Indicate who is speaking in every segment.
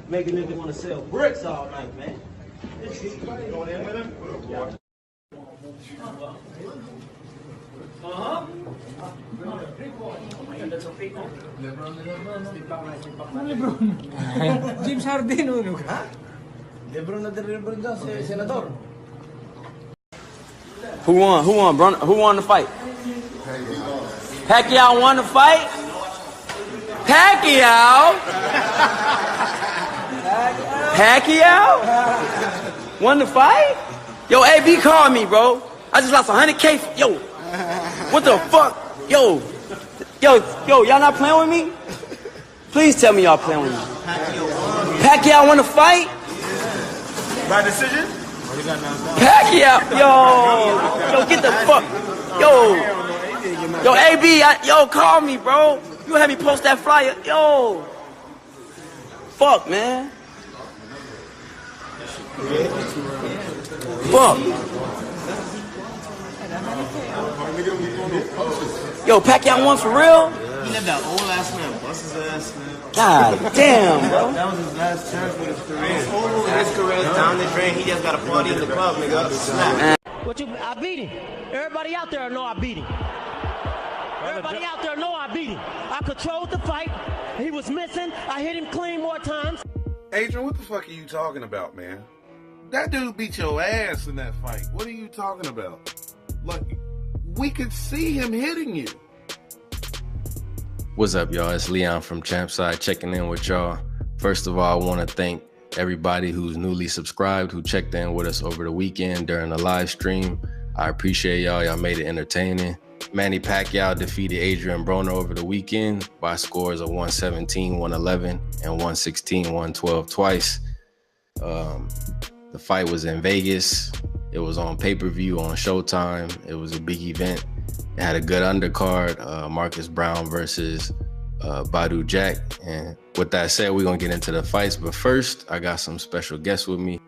Speaker 1: Make a nigga want to sell bricks all night, man.
Speaker 2: Going in with him?
Speaker 3: James Harden uno.
Speaker 1: Ha? Lebron na din dyan, senador.
Speaker 4: Who won? Who won, Brunner? Who won the fight? Pacquiao won the fight? Pacquiao? Pacquiao? Won the fight? Yo, AB called me, bro. I just lost 100K. Yo, what the fuck? Yo, y'all not playing with me? Please tell me y'all playing with me. Pacquiao won the fight?
Speaker 2: By decision?
Speaker 4: Pacquiao, yo, get the fuck, yo, AB, call me, bro. You had me post that flyer, yo. Fuck, man. Fuck. Yo, Pacquiao won for real?
Speaker 2: He let that old ass man bust his ass, man.
Speaker 4: God damn, bro.
Speaker 2: That was his last chance with his career. It's over with his career. It's down the drain. He just got a party in the club, nigga. Snap.
Speaker 1: I beat him. Everybody out there know I beat him. Everybody out there know I beat him. I controlled the fight. He was missing. I hit him clean more times.
Speaker 5: Adrian, what the fuck are you talking about, man? That dude beat your ass in that fight. What are you talking about? Like, we could see him hitting you.
Speaker 6: What's up, y'all? It's Leon from Champside checking in with y'all. First of all, I want to thank everybody who's newly subscribed, who checked in with us over the weekend during the live stream. I appreciate y'all. Y'all made it entertaining. Manny Pacquiao defeated Adrian Broner over the weekend by scores of 117, 111, and 116, 112 twice. The fight was in Vegas. It was on pay-per-view on Showtime. It was a big event. It had a good undercard, Marcus Brown versus Badu Jack. And with that said, we're going to get into the fights. But first, I got some special guests with me.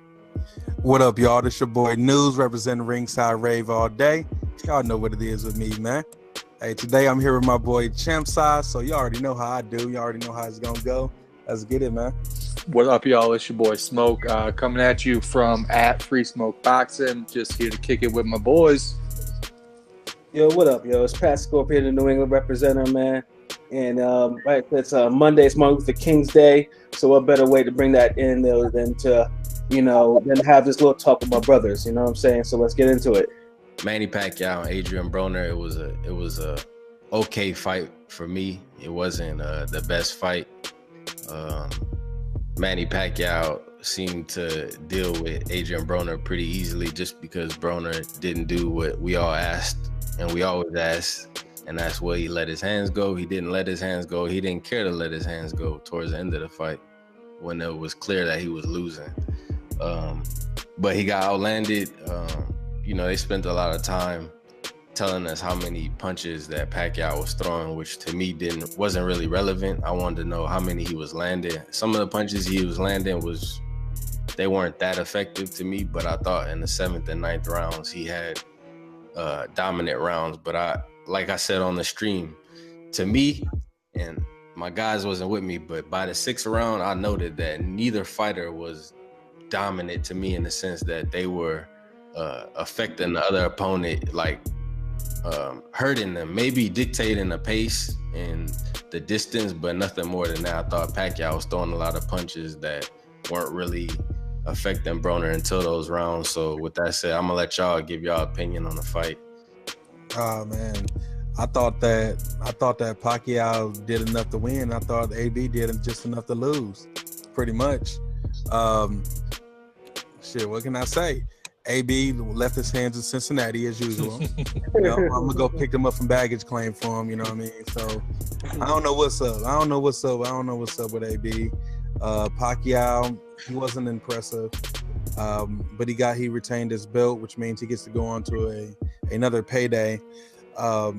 Speaker 7: What up, y'all? This your boy News, representing Ringside Rave all day. Y'all know what it is with me, man. Hey, today I'm here with my boy Champside, so you already know how I do. You already know how it's going to go. Let's get it, man.
Speaker 3: What up, y'all? It's your boy Smoke, coming at you from Free Smoke Boxing. Just here to kick it with my boys.
Speaker 8: Yo, what up, yo? It's Pat Scorpion, the New England representative, man. And right, it's Monday, it's Martin Luther King's Day, so what better way to bring that in than to, than to have this little talk with my brothers, you know what I'm saying? So let's get into it.
Speaker 6: Manny Pacquiao and Adrian Broner, it was a okay fight for me. It wasn't the best fight. Manny Pacquiao seemed to deal with Adrian Broner pretty easily just because Broner didn't do what we all asked and we always ask, and that's where he let his hands go. He didn't let his hands go. He didn't care to let his hands go towards the end of the fight when it was clear that he was losing. But he got outlanded. They spent a lot of time telling us how many punches that Pacquiao was throwing, which to me wasn't really relevant. I wanted to know how many he was landing. Some of the punches he was landing they weren't that effective to me, but I thought in the 7th and 9th rounds he had dominant rounds. But like I said on the stream, to me, and my guys wasn't with me, but by the 6th round, I noted that neither fighter was dominant to me in the sense that they were affecting the other opponent, like hurting them, maybe dictating the pace and the distance, but nothing more than that. I thought Pacquiao was throwing a lot of punches that weren't really affecting Broner until those rounds. So with that said, I'm gonna let y'all give y'all opinion on the fight.
Speaker 7: Oh man, I thought that Pacquiao did enough to win. I thought AB did just enough to lose, pretty much. What can I say? AB left his hands in Cincinnati as usual. I'm gonna go pick him up from baggage claim for him. You know what I mean? So I don't know what's up. I don't know what's up with AB. Pacquiao, he wasn't impressive, but he retained his belt, which means he gets to go on to another payday. As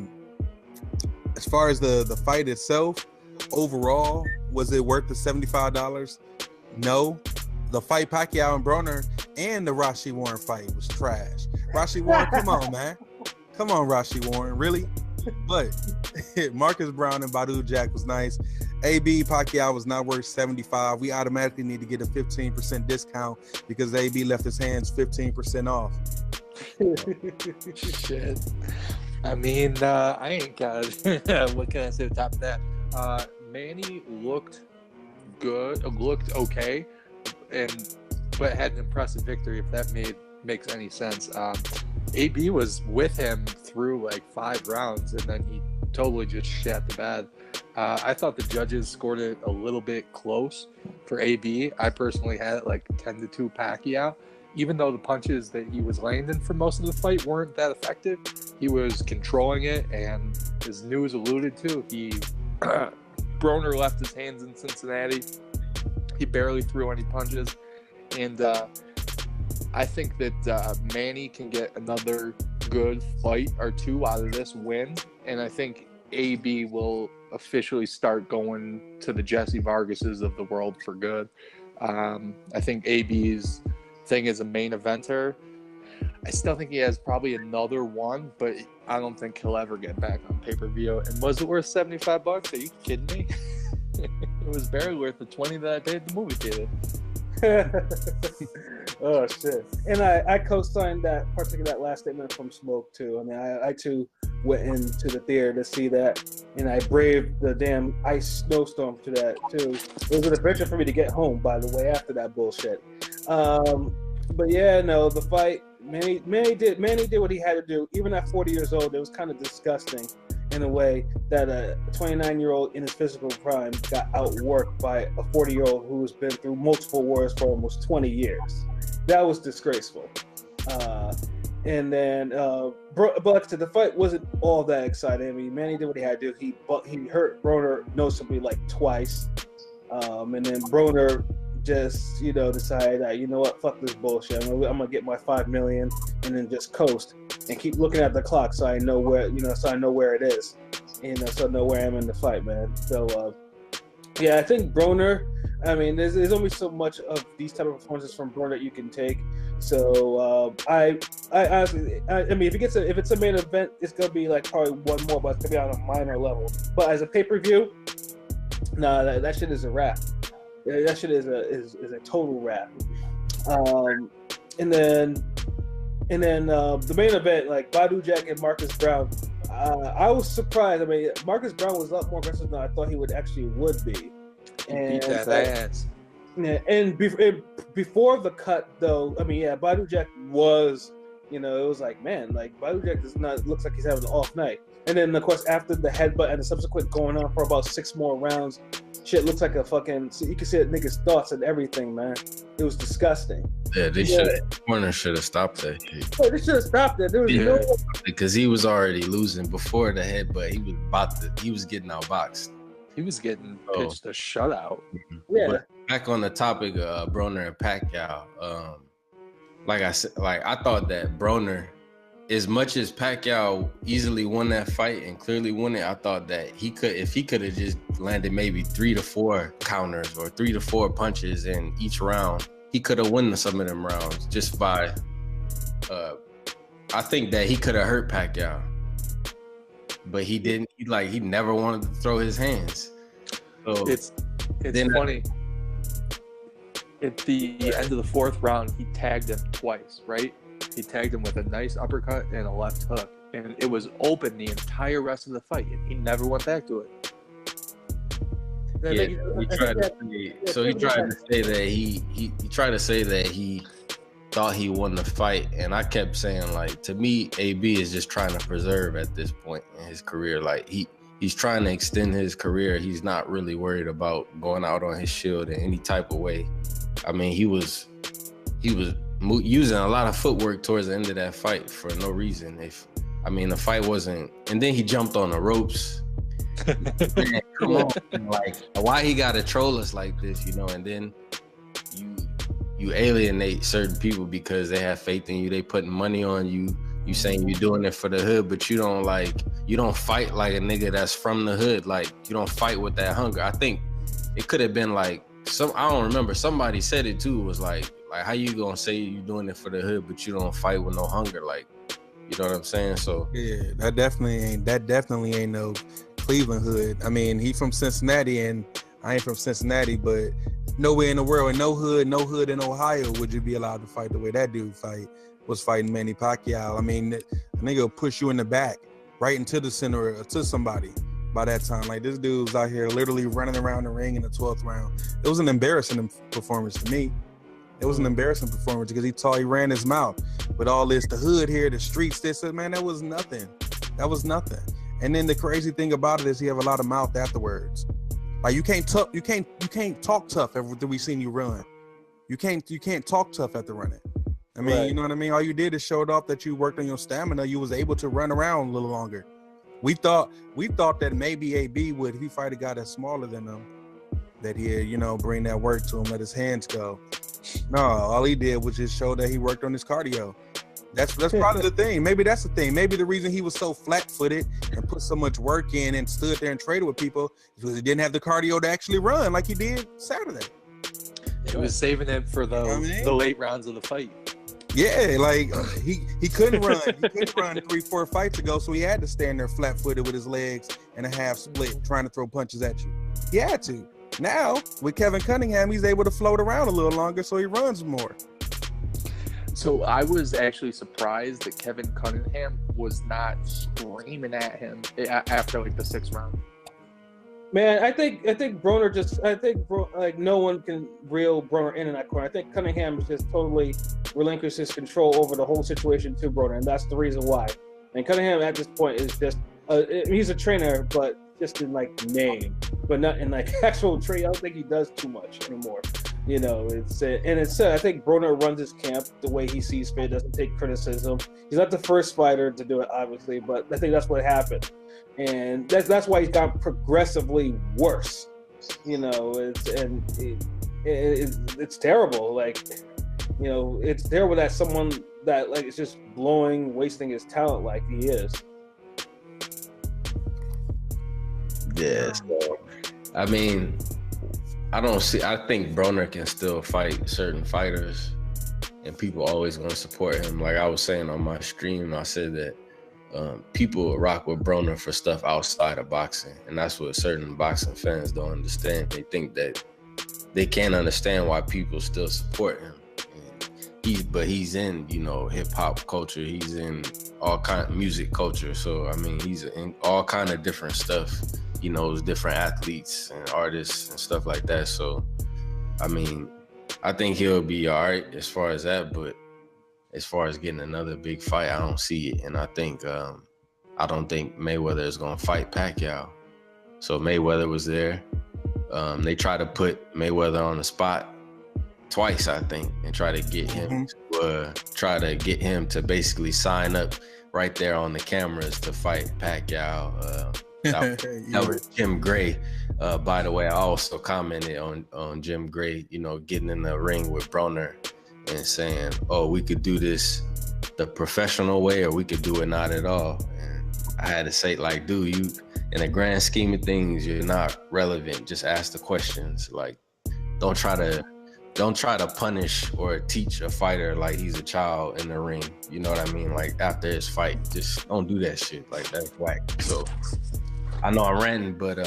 Speaker 7: far as the fight itself, overall, was it worth the $75? No. The fight Pacquiao and Broner and the Rashi Warren fight was trash. Rashi Warren, come on, man. Come on, Rashi Warren, really? But Marcus Brown and Badu Jack was nice. AB Pacquiao was not worth 75. We automatically need to get a 15% discount because AB left his hands 15% off.
Speaker 3: Shit. I mean, I ain't got what can I say to top of that? Manny looked good, looked okay, but had an impressive victory, if that makes any sense. AB was with him through like 5 rounds, and then he totally just shat the bed. I thought the judges scored it a little bit close for AB. I personally had it like 10-2 Pacquiao. Even though the punches that he was landing for most of the fight weren't that effective, he was controlling it, and as news alluded to, Broner left his hands in Cincinnati. He barely threw any punches, and I think that Manny can get another good fight or two out of this win, and I think AB will officially start going to the Jesse Vargases of the world for good. I think AB's thing as a main eventer, I still think he has probably another one, but I don't think he'll ever get back on pay-per-view. And was it worth $75? Are you kidding me? It was barely worth the $20 that I paid at the movie theater.
Speaker 8: Oh shit! And I co-signed that, particularly that last statement from Smoke too. I mean, I too went into the theater to see that, and I braved the damn ice snowstorm to that too. It was an adventure for me to get home, by the way, after that bullshit. But yeah, no, the fight, Manny did what he had to do. Even at 40 years old, it was kind of disgusting in a way that a 29-year-old in his physical prime got outworked by a 40-year-old who's been through multiple wars for almost 20 years. That was disgraceful. And then, but the fight wasn't all that exciting. I mean, Manny did what he had to do. He hurt Broner noticeably like twice. And then Broner just, decided that, fuck this bullshit. I'm gonna get my $5 million and then just coast and keep looking at the clock so I know where, so I know where it is, so I know where I am in the fight, man. So, yeah, I think Broner, I mean, there's only so much of these type of performances from Broner that you can take. So, I honestly, I mean, if it's a main event, it's gonna be like probably one more, but it's gonna be on a minor level. But as a pay-per-view, nah, that shit is a wrap. That shit is a total wrap. And then the main event, like Badu Jack and Marcus Brown, I was surprised. I mean, Marcus Brown was a lot more aggressive than I thought he would be. And
Speaker 3: beat that ass.
Speaker 8: Yeah, and before the cut, though, I mean, yeah, Badu Jack was, it was like, man, like Badu Jack looks like he's having an off night. And then, of course, after the headbutt and the subsequent going on for about 6 more rounds, shit looks like a fucking. So you can see that nigga's thoughts and everything, man. It was disgusting.
Speaker 6: Yeah, Warner should have stopped that shit.
Speaker 8: Oh, they should have stopped it. There was no,
Speaker 6: because he was already losing before the headbutt. He was getting outboxed.
Speaker 3: He was getting pitched a shutout.
Speaker 8: Yeah.
Speaker 6: But back on the topic of Broner and Pacquiao, like I said, I thought that Broner, as much as Pacquiao easily won that fight and clearly won it, I thought that if he could have just landed maybe 3 to 4 counters or 3 to 4 punches in each round, he could have won some of them rounds just by. I think that he could have hurt Pacquiao, but he didn't. He never wanted to throw his hands. So
Speaker 3: it's funny. At the end of the 4th round, he tagged him twice, right? He tagged him with a nice uppercut and a left hook, and it was open the entire rest of the fight, and he never went back to it.
Speaker 6: Yeah, he tried to say that he tried to say that he thought he won the fight, and I kept saying, like, to me, AB is just trying to preserve at this point in his career. Like he's trying to extend his career. He's not really worried about going out on his shield in any type of way. I mean, he was using a lot of footwork towards the end of that fight for no reason. The fight wasn't, and then he jumped on the ropes. Man, come on, like, why he gotta troll us like this, and then you alienate certain people because they have faith in you. They putting money on you. You saying you're doing it for the hood, but you don't fight like a nigga that's from the hood. Like, you don't fight with that hunger. I think it could have been like I don't remember. Somebody said it too. It was like how you gonna say you doing it for the hood, but you don't fight with no hunger? Like, you know what I'm saying? So
Speaker 7: yeah, that definitely ain't Cleveland hood. I mean, he from Cincinnati, and I ain't from Cincinnati, but nowhere in the world, in no hood in Ohio, would you be allowed to fight the way that dude was fighting Manny Pacquiao. I mean, a nigga will push you in the back, right into the center, or to somebody. By that time, like, this dude was out here literally running around the ring in the 12th round. It was an embarrassing performance to me. It was an embarrassing performance because he ran his mouth with all this, the hood here, the streets, this, man, that was nothing. That was nothing. And then the crazy thing about it is he have a lot of mouth afterwards. Like, you can't talk tough after we seen you run. You can't talk tough after running. I mean, You know what I mean? All you did is showed off that you worked on your stamina. You was able to run around a little longer. We thought that maybe AB would, if he fight a guy that's smaller than him, that he'd, bring that work to him, let his hands go. No, all he did was just show that he worked on his cardio. That's probably the thing. Maybe that's the thing. Maybe the reason he was so flat-footed and put so much work in and stood there and traded with people is because he didn't have the cardio to actually run like he did Saturday.
Speaker 3: He was saving it for the late rounds of the fight.
Speaker 7: Yeah, like he couldn't run. He couldn't run 3-4 fights ago, so he had to stand there flat-footed with his legs and a half split, trying to throw punches at you. He had to. Now with Kevin Cunningham, he's able to float around a little longer, so he runs more.
Speaker 3: So I was actually surprised that Kevin Cunningham was not screaming at him after like the 6th round.
Speaker 8: Man, I think Broner no one can reel Broner in that corner. I think Cunningham just totally relinquished his control over the whole situation to Broner, and that's the reason why. And Cunningham at this point is just he's a trainer, but just in like name, but not in like actual training. I don't think he does too much anymore. I think Broner runs his camp the way he sees fit, doesn't take criticism. He's not the first fighter to do it, obviously, but I think that's what happened. And that's why he's gotten progressively worse. It's terrible. Like, it's terrible that someone that like is just wasting his talent like he is.
Speaker 6: Yeah. So, I mean, I think Broner can still fight certain fighters, and people always going to support him. Like I was saying on my stream, I said that people rock with Broner for stuff outside of boxing, and that's what certain boxing fans don't understand. They think that they can't understand why people still support him. But he's in, hip hop culture. He's in all kind of music culture. So I mean, he's in all kind of different stuff. He knows different athletes and artists and stuff like that. So I mean, I think he'll be all right as far as that, but as far as getting another big fight, I don't see it. And I don't think Mayweather is going to fight Pacquiao. So Mayweather was there. They tried to put Mayweather on the spot twice, I think, and try to get him to basically sign up right there on the cameras to fight Pacquiao. That was Jim Gray. By the way, I also commented on Jim Gray, getting in the ring with Broner and saying, oh, we could do this the professional way, or we could do it not at all. And I had to say, like, dude, you, in the grand scheme of things, you're not relevant. Just ask the questions. Like, don't try to punish or teach a fighter like he's a child in the ring. You know what I mean? Like, after his fight, just don't do that shit. Like, that's whack. So I know I'm ranting, but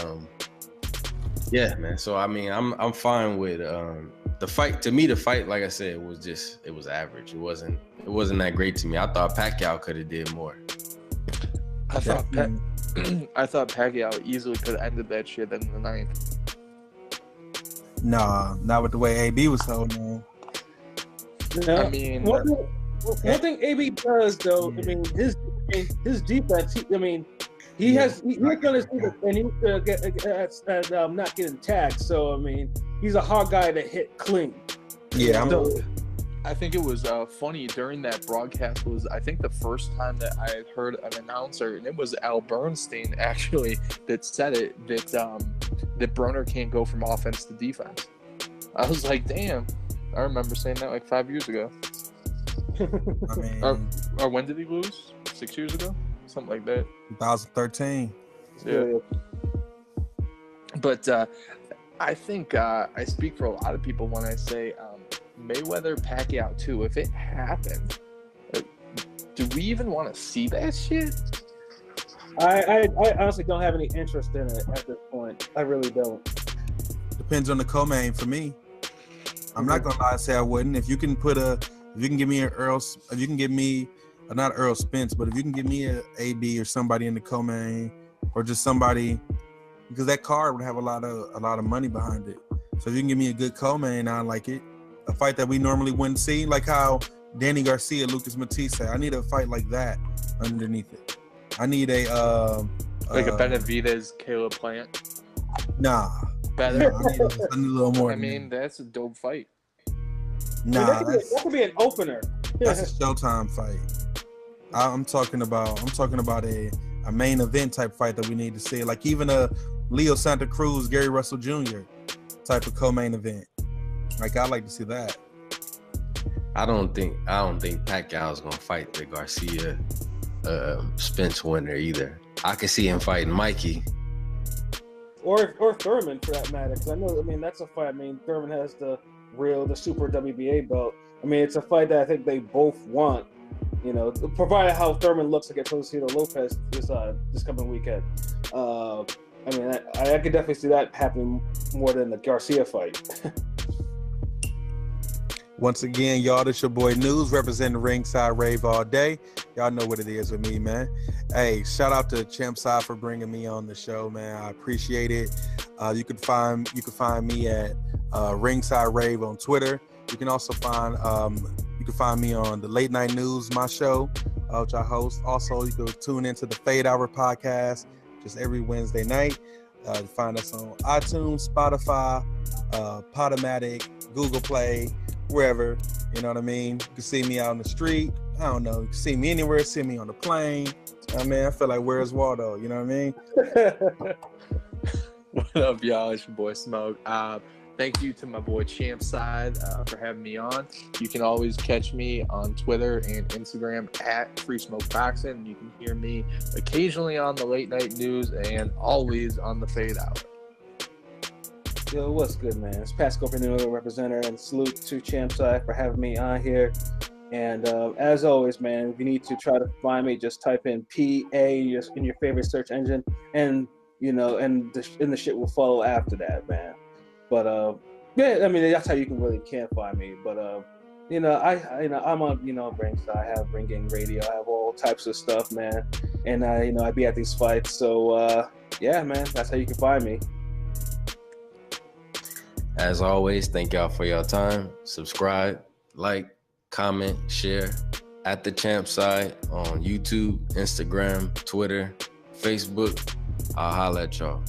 Speaker 6: yeah, man. So I mean, I'm fine with the fight. To me, the fight, like I said, it was average. It wasn't that great to me. I thought Pacquiao could have did more.
Speaker 3: I thought Pacquiao easily could have ended that shit in the 9th.
Speaker 7: Nah, not with the way AB was holding on.
Speaker 8: No, I mean, one thing AB does though, I mean, his defense. He's going to see it, and he's going to not getting tagged. So I mean, he's a hard guy to hit clean.
Speaker 7: Yeah,
Speaker 3: I think it was funny during that broadcast was, I think, the first time that I had heard an announcer, and it was Al Bernstein actually that said it, that Broner can't go from offense to defense. I was like, damn, I remember saying that like 5 years ago.
Speaker 7: I mean,
Speaker 3: or when did he lose? 6 years ago? Something like that.
Speaker 7: 2013.
Speaker 3: Yeah. But I think I speak for a lot of people when I say Mayweather Pacquiao 2, if it happened, do we even want to see that shit?
Speaker 8: I honestly don't have any interest in it at this point. I really don't.
Speaker 7: Depends on the co-main for me. I'm not gonna lie and say I wouldn't. If you can give me not Earl Spence, but if you can give me a AB or somebody in the co-main, or just somebody, because that card would have a lot of money behind it. So if you can give me a good co-main, I like it. A fight that we normally wouldn't see, like how Danny Garcia, Lucas Matisse. I need a fight like that underneath it. I need a
Speaker 3: like a Benavidez, Caleb Plant.
Speaker 7: Nah.
Speaker 3: Better.
Speaker 7: Nah, I need a little more.
Speaker 3: I mean, that's a dope fight.
Speaker 7: Nah,
Speaker 8: that could be an opener.
Speaker 7: That's a Showtime fight. I'm talking about a main event type fight that we need to see, like even a Leo Santa Cruz, Gary Russell Jr. type of co-main event. Like I'd like to see that.
Speaker 6: I don't think Pacquiao's gonna fight the Garcia Spence winner either. I could see him fighting Mikey.
Speaker 8: Or Thurman for that matter, because I mean that's a fight. I mean Thurman has the super WBA belt. I mean it's a fight that I think they both want. You know, provided how Thurman looks against Josecito Lopez this coming weekend. I mean I could definitely see that happening more than the Garcia fight.
Speaker 7: Once again, y'all, this your boy News representing Ringside Rave all day. Y'all know what it is with me, man. Hey, shout out to Champside for bringing me on the show, man. I appreciate it. You can find me at Ringside Rave on Twitter. You can also find me on the Late Night News, my show, which I host. Also, you can tune into the Fade Hour podcast just every Wednesday night. You find us on iTunes, Spotify, Podomatic, Google Play, wherever, you know what I mean? You can see me out on the street. I don't know. You can see me anywhere. See me on the plane. I mean, I feel like Where's Waldo? You know what I mean?
Speaker 3: What up, y'all? It's your boy Smoke. Thank you to my boy Champside for having me on. You can always catch me on Twitter and Instagram at Free Smoke Boxing. You can hear me occasionally on the Late Night News and always on the Fade Hour.
Speaker 8: Yo, what's good, man? It's Pat Scorpio, representative, and salute to Champside for having me on here. And as always, man, if you need to try to find me, just type in PA just in your favorite search engine, and the shit will follow after that, man. But yeah, I mean that's how you can find me. But I'm on Ringside. I have Ring Gang Radio. I have all types of stuff, man. And I be at these fights. So yeah, man, that's how you can find me.
Speaker 6: As always, thank y'all for your time. Subscribe, like, comment, share at the Champside on YouTube, Instagram, Twitter, Facebook. I'll holla at y'all.